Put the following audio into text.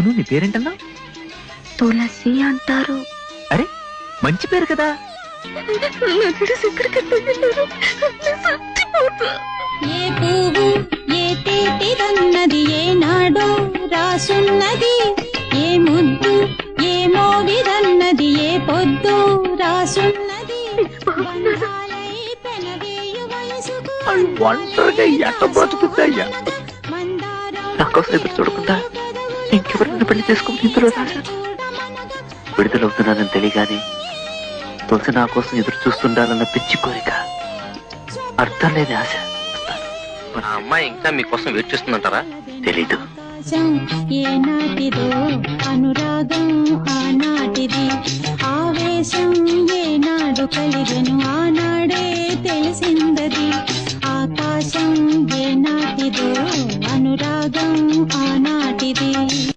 అవును, నీ పేరేంటన్నా? తులసి అంటారు. అరే, మంచి పేరు కదా. ఏ పువ్వు ఏ తేటిదన్నది ఏనాడో రాసున్నది, ఏ ముద్దు ఏ మోవిదన్నది ఏ పొద్దు రాసున్నది. బంధాలై పెనవేయు వయసుకు ఒంటరిగా ఎట్ట బ్రతుకుతాయ్యా? నా కోసం ఎదురు చూడకుండా ఇంకెవరిని పెళ్లి చేసుకుని ఇందులో రాశాను. విడుదలవుతున్నానని తెలియగానే తులసి నా కోసం ఎదురు చూస్తుండాలన్న పిచ్చి కోరిక, అర్థం లేని ఆశ. మన అమ్మాయి ఇంకా మీకోసం వెయిట్ చేస్తుందంటారా? తెలీదు. ఏనాటిదో అనురాగం ఆనాటిది, ఆవేశం ఏనాడు కలిగెను